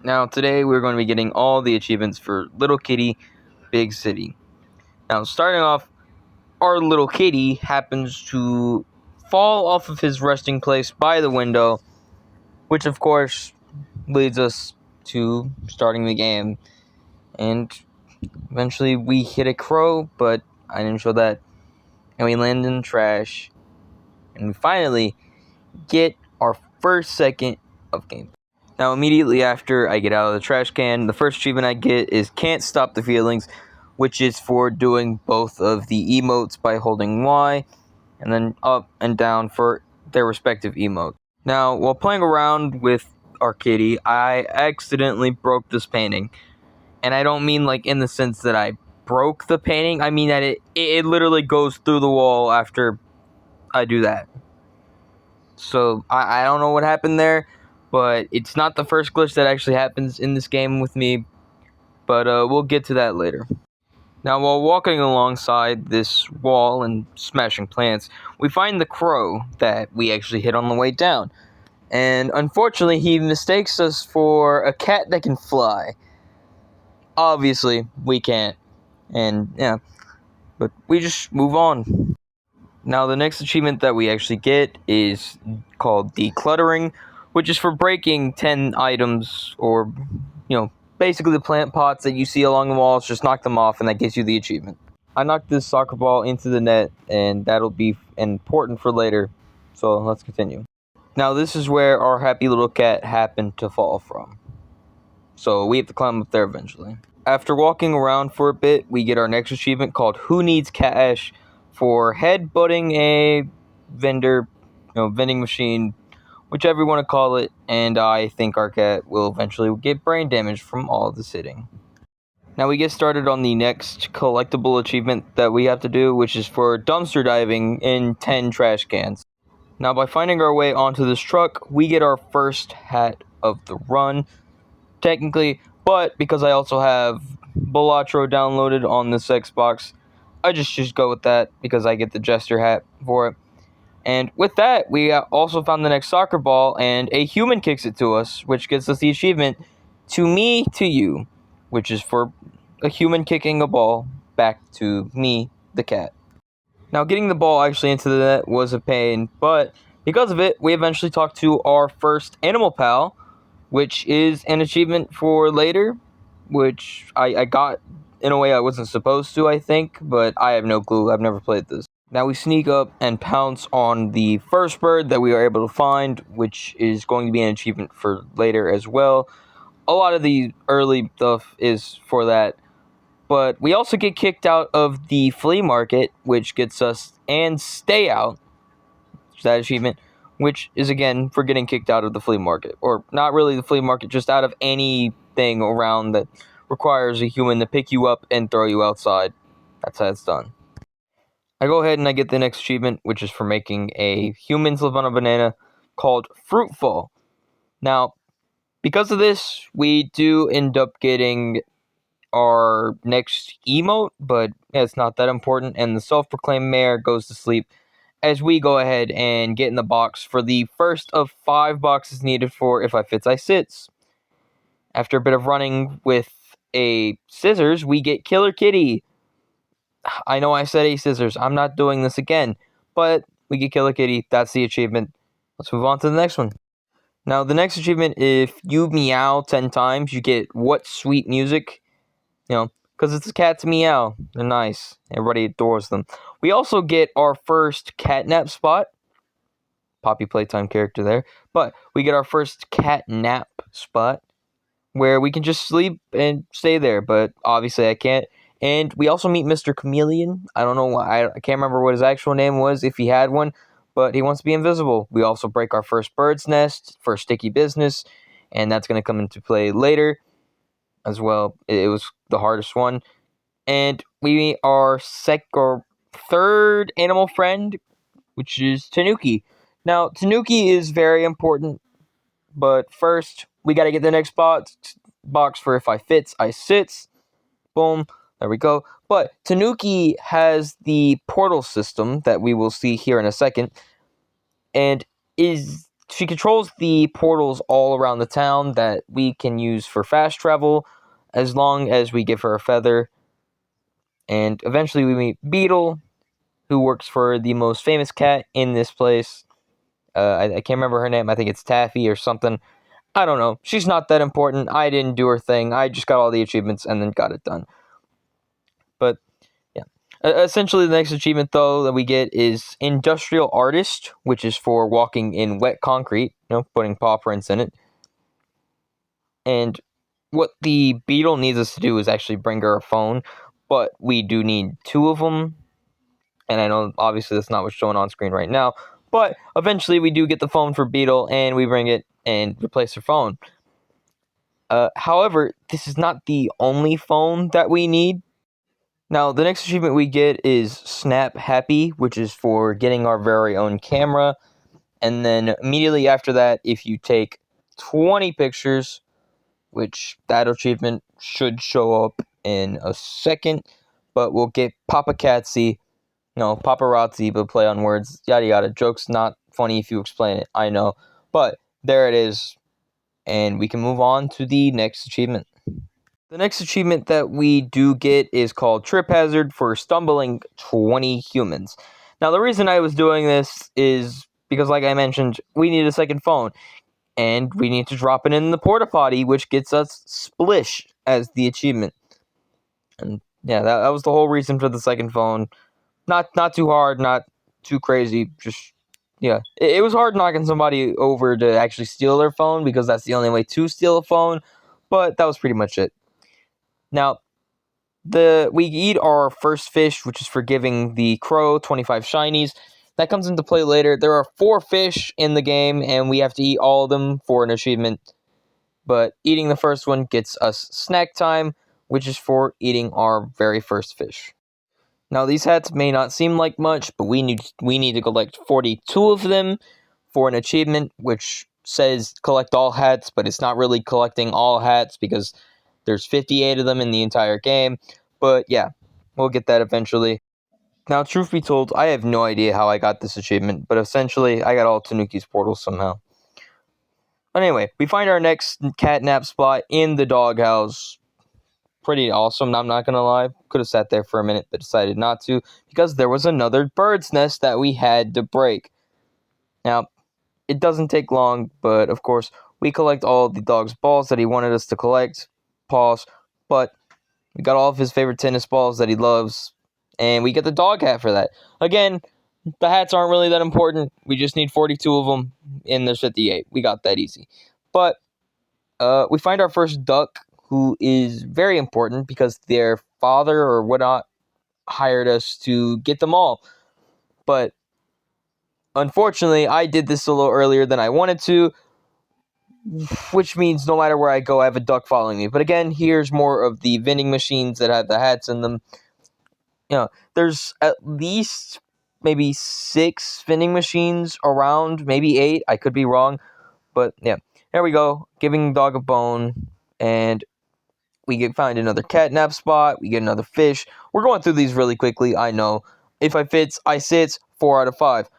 Now today we're going to be getting all the achievements for Little Kitty, Big City. Now starting off, our little kitty happens to fall off of his resting place by the window, which of course leads us to starting the game. And eventually we hit a crow, but I didn't show that. And we land in the trash. And we finally get our first second of gameplay. Now immediately after I get out of the trash can, the first achievement I get is Can't Stop the Feelings, which is for doing both of the emotes by holding Y, and then up and down for their respective emotes. Now, while playing around with our kitty, I accidentally broke this painting. And I don't mean like in the sense that I broke the painting, I mean that it literally goes through the wall after I do that. So, I don't know what happened there, but it's not the first glitch that actually happens in this game with me, but we'll get to that later. Now, while walking alongside this wall and smashing plants, we find the crow that we actually hit on the way down. And unfortunately, he mistakes us for a cat that can fly. Obviously, we can't. And, yeah, but we just move on. Now, the next achievement that we actually get is called Decluttering, which is for breaking 10 items or, basically the plant pots that you see along the walls. Just knock them off, and that gives you the achievement. I knocked this soccer ball into the net, and that'll be important for later. So, let's continue. Now, this is where our happy little cat happened to fall from. So, we have to climb up there eventually. After walking around for a bit, we get our next achievement called Who Needs Cash, for headbutting a vending machine, whichever you want to call it, and I think our cat will eventually get brain damage from all the sitting. Now we get started on the next collectible achievement that we have to do, which is for dumpster diving in 10 trash cans. Now by finding our way onto this truck, we get our first hat of the run, technically, but because I also have Balatro downloaded on this Xbox, I just go with that because I get the Jester hat for it. And with that, we also found the next soccer ball, and a human kicks it to us, which gets us the achievement, To Me, To You, which is for a human kicking a ball back to me, the cat. Now, getting the ball actually into the net was a pain, but because of it, we eventually talked to our first animal pal, which is an achievement for later, which I got in a way I wasn't supposed to, I think, but I have no clue. I've never played this. Now we sneak up and pounce on the first bird that we are able to find, which is going to be an achievement for later as well. A lot of the early stuff is for that, but we also get kicked out of the flea market, which gets us and stay out, that achievement, which is again for getting kicked out of the flea market, or not really the flea market, just out of anything around that requires a human to pick you up and throw you outside. That's how it's done. I go ahead and I get the next achievement, which is for making a humans live on a banana called Fruitful. Now, because of this, we do end up getting our next emote, but it's not that important, and the self-proclaimed mayor goes to sleep as we go ahead and get in the box for the first of 5 boxes needed for If I Fits, I Sits. After a bit of running with a scissors, we get Killer Kitty. I know I said a scissors. I'm not doing this again. But we get Killer Kitty. That's the achievement. Let's move on to the next one. Now, the next achievement, if you meow 10 times, you get What Sweet Music. Because it's a cat's meow. They're nice. Everybody adores them. We also get our first catnap spot. Poppy Playtime character there. But we get our first catnap spot where we can just sleep and stay there. But obviously I can't. And we also meet Mr. Chameleon. I don't know why. I can't remember what his actual name was, if he had one. But he wants to be invisible. We also break our first bird's nest for Sticky Business. And that's going to come into play later as well. It was the hardest one. And we meet our third animal friend, which is Tanuki. Now, Tanuki is very important, but first, we got to get the next box for If I Fits, I Sits. Boom, there we go. But Tanuki has the portal system that we will see here in a second, and is she controls the portals all around the town that we can use for fast travel as long as we give her a feather. And eventually we meet Beetle, who works for the most famous cat in this place. I can't remember her name. I think it's Taffy or something. I don't know. She's not that important. I didn't do her thing. I just got all the achievements and then got it done. But yeah. Essentially, the next achievement, though, that we get is Industrial Artist, which is for walking in wet concrete, putting paw prints in it. And what the beetle needs us to do is actually bring her a phone, but we do need 2 of them. And I know, obviously, that's not what's showing on screen right now, but eventually we do get the phone for Beetle, and we bring it and replace her phone. However, this is not the only phone that we need. Now, the next achievement we get is Snap Happy, which is for getting our very own camera. And then immediately after that, if you take 20 pictures, which that achievement should show up in a second, but we'll get paparazzi, paparazzi, but play on words, yada yada. Joke's not funny if you explain it, I know. But there it is, and we can move on to the next achievement. The next achievement that we do get is called Trip Hazard for stumbling 20 humans. Now, the reason I was doing this is because, like I mentioned, we need a second phone, and we need to drop it in the porta potty, which gets us Splish as the achievement. And yeah, that was the whole reason for the second phone. Not too hard, not too crazy. Just yeah, it was hard knocking somebody over to actually steal their phone because that's the only way to steal a phone. But that was pretty much it. Now, we eat our first fish, which is for giving the crow 25 shinies. That comes into play later. There are 4 fish in the game, and we have to eat all of them for an achievement. But eating the first one gets us snack time, which is for eating our very first fish. Now, these hats may not seem like much, but we need to collect 42 of them for an achievement, which says collect all hats, but it's not really collecting all hats because there's 58 of them in the entire game. But yeah, we'll get that eventually. Now, truth be told, I have no idea how I got this achievement, but essentially, I got all Tanuki's portals somehow. But anyway, we find our next catnap spot in the doghouse. Pretty awesome, I'm not gonna lie. Could have sat there for a minute, but decided not to, because there was another bird's nest that we had to break. Now, it doesn't take long, but of course, we collect all the dog's balls that he wanted us to collect. Pause. But we got all of his favorite tennis balls that he loves, and we get the dog hat for that. Again, the hats aren't really that important. We just need 42 of them, and there's 58. We got that easy. But we find our first duck, who is very important because their father or whatnot hired us to get them all. But unfortunately, I did this a little earlier than I wanted to, which means no matter where I go, I have a duck following me. But again, here's more of the vending machines that have the hats in them. There's at least maybe 6 vending machines around, maybe 8. I could be wrong. But yeah, there we go. Giving the dog a bone. And we find another catnap spot. We get another fish. We're going through these really quickly, I know. If I fits, I sits. 4 out of 5.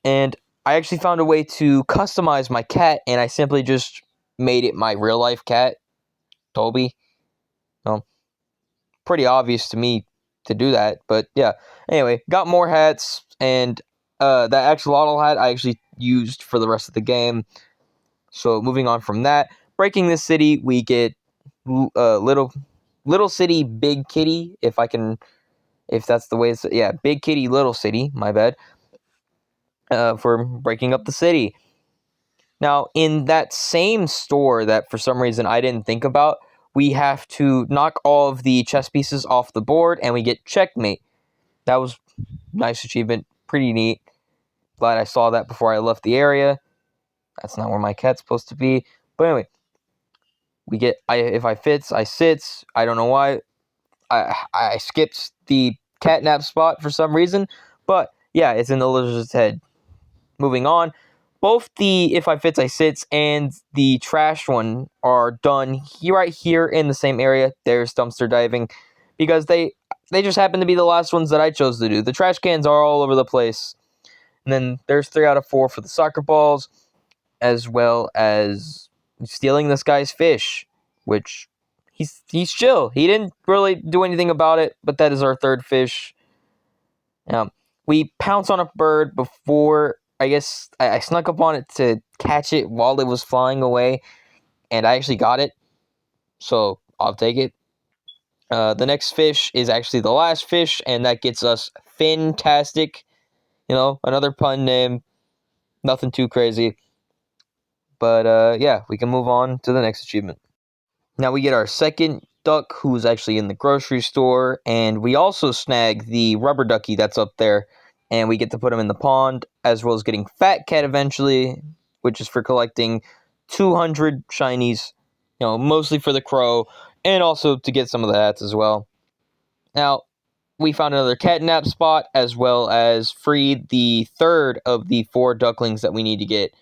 And I actually found a way to customize my cat, and I simply just made it my real-life cat, Toby. Well, pretty obvious to me to do that, but yeah. Anyway, got more hats, and that axolotl hat I actually used for the rest of the game. So moving on from that, breaking this city, we get little city, big kitty, if that's the way it's, yeah, big kitty, little city, my bad, for breaking up the city. Now, in that same store that for some reason I didn't think about, we have to knock all of the chess pieces off the board, and we get checkmate. That was a nice achievement, pretty neat. Glad I saw that before I left the area. That's not where my cat's supposed to be. But anyway, we get, if I fits, I sits. I don't know why. I skipped the catnap spot for some reason. But yeah, it's in the lizard's head. Moving on. Both the if I fits, I sits and the trash one are done right here in the same area. There's dumpster diving because they just happen to be the last ones that I chose to do. The trash cans are all over the place. And then there's 3 out of 4 for the soccer balls. as well as stealing this guy's fish, which he's chill. He didn't really do anything about it, but that is our third fish. We pounce on a bird before, I guess, I snuck up on it to catch it while it was flying away, and I actually got it, so I'll take it. The next fish is actually the last fish, and that gets us Fantastic. Another pun name, nothing too crazy. But yeah, we can move on to the next achievement. Now we get our second duck, who's actually in the grocery store, and we also snag the rubber ducky that's up there, and we get to put him in the pond, as well as getting Fat Cat eventually, which is for collecting 200 shinies, mostly for the crow, and also to get some of the hats as well. Now, we found another catnap spot, as well as freed the third of the 4 ducklings that we need to get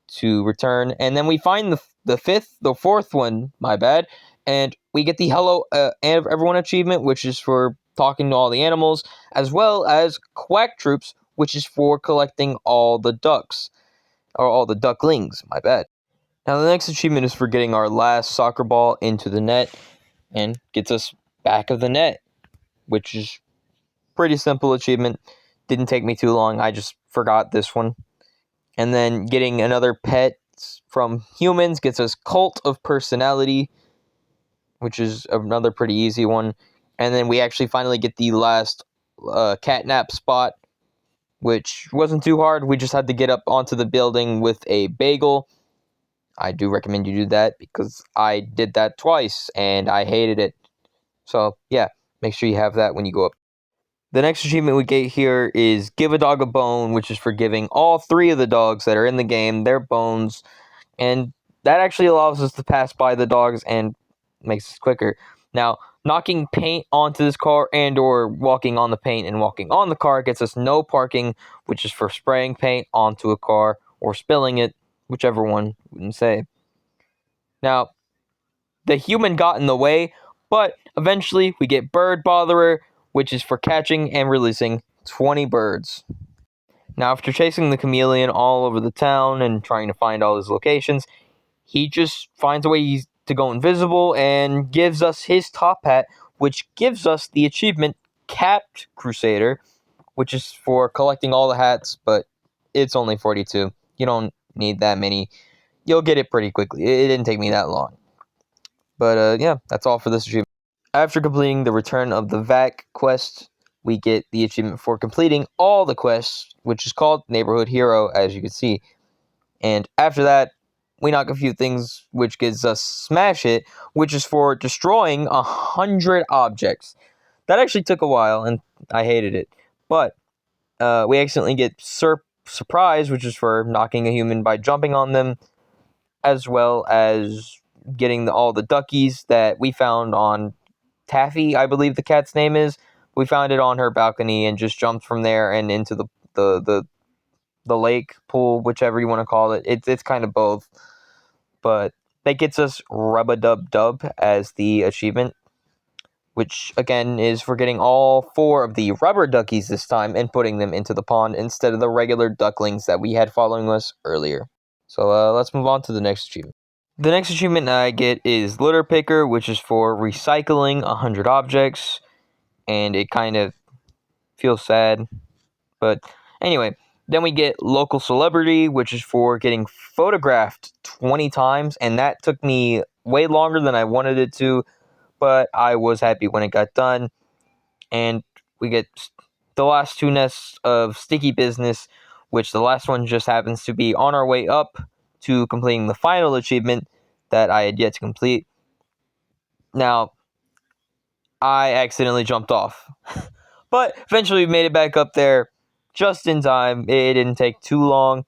to return, and then we find the fourth one, my bad, and we get the hello everyone achievement, which is for talking to all the animals, as well as Quack Troops, which is for collecting all the ducks, or all the ducklings, my bad. Now the next achievement is for getting our last soccer ball into the net, and gets us back of the net, which is pretty simple achievement. Didn't take me too long, I just forgot this one. And then getting another pet from humans gets us Cult of Personality, which is another pretty easy one. And then we actually finally get the last catnap spot, which wasn't too hard. We just had to get up onto the building with a bagel. I do recommend you do that, because I did that twice and I hated it. So yeah, make sure you have that when you go up. The next achievement we get here is Give a Dog a Bone, which is for giving all 3 of the dogs that are in the game their bones, and that actually allows us to pass by the dogs and makes us quicker. Now, knocking paint onto this car and or walking on the paint and walking on the car gets us no parking, which is for spraying paint onto a car or spilling it, whichever one wouldn't say. Now, the human got in the way, but eventually we get Bird Botherer, which is for catching and releasing 20 birds. Now, after chasing the chameleon all over the town and trying to find all his locations, he just finds a way to go invisible and gives us his top hat, which gives us the achievement Capped Crusader, which is for collecting all the hats, but it's only 42. You don't need that many. You'll get it pretty quickly. It didn't take me that long. But yeah, that's all for this achievement. After completing the Return of the Vac quest, we get the achievement for completing all the quests, which is called Neighborhood Hero, as you can see. And after that, we knock a few things, which gives us Smash It, which is for destroying 100 objects. That actually took a while, and I hated it. But we accidentally get Surprise, which is for knocking a human by jumping on them, as well as getting all the duckies that we found on Taffy, I believe the cat's name is. We found it on her balcony and just jumped from there and into the lake, pool, whichever you want to call it. It's kind of both. But that gets us Rub-a-Dub-Dub as the achievement, which again is for getting all 4 of the rubber duckies this time and putting them into the pond instead of the regular ducklings that we had following us earlier. So let's move on to the next achievement. The next achievement I get is Litter Picker, which is for recycling 100 objects, and it kind of feels sad. But anyway, then we get Local Celebrity, which is for getting photographed 20 times, and that took me way longer than I wanted it to, but I was happy when it got done. And we get the last 2 nests of Sticky Business, which the last one just happens to be on our way up to completing the final achievement that I had yet to complete. Now, I accidentally jumped off, but eventually we made it back up there just in time. It didn't take too long,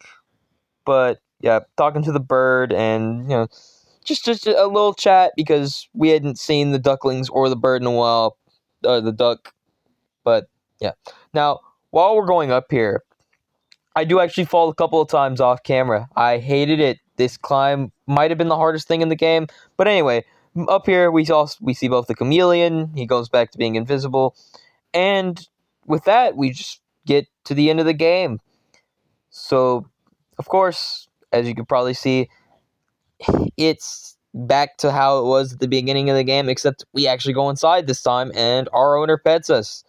but yeah, talking to the bird and just a little chat, because we hadn't seen the ducklings or the bird in a while, the duck. But yeah, now while we're going up here, I do actually fall a couple of times off camera. I hated it. This climb might have been the hardest thing in the game. But anyway, up here we see both the chameleon. He goes back to being invisible. And with that, we just get to the end of the game. So, of course, as you can probably see, it's back to how it was at the beginning of the game, except we actually go inside this time, and our owner pets us.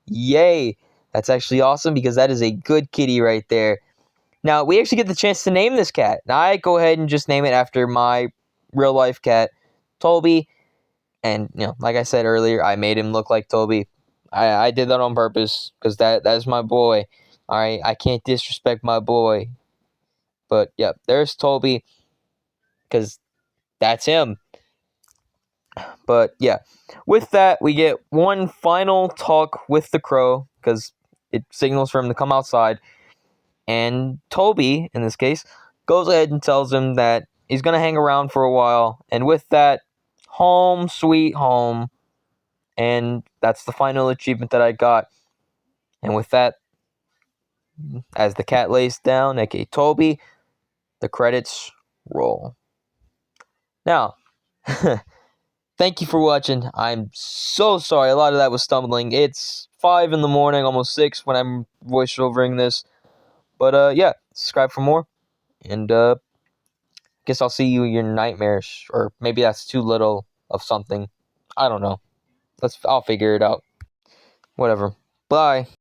Yay! That's actually awesome, because that is a good kitty right there. Now, we actually get the chance to name this cat. Now, I go ahead and just name it after my real-life cat, Toby. And, like I said earlier, I made him look like Toby. I did that on purpose, because that's my boy. Alright, I can't disrespect my boy. But, yeah, there's Toby, because that's him. But, yeah, with that, we get one final talk with the crow, because it signals for him to come outside. And Toby, in this case, goes ahead and tells him that he's going to hang around for a while. And with that, home sweet home. And that's the final achievement that I got. And with that, as the cat lays down, aka Toby, the credits roll. Now, thank you for watching. I'm so sorry. A lot of that was stumbling. It's 5 in the morning, almost 6 when I'm voiceovering this. But yeah, subscribe for more. And guess I'll see you in your nightmares. Or maybe that's too little of something. I don't know. I'll figure it out. Whatever. Bye.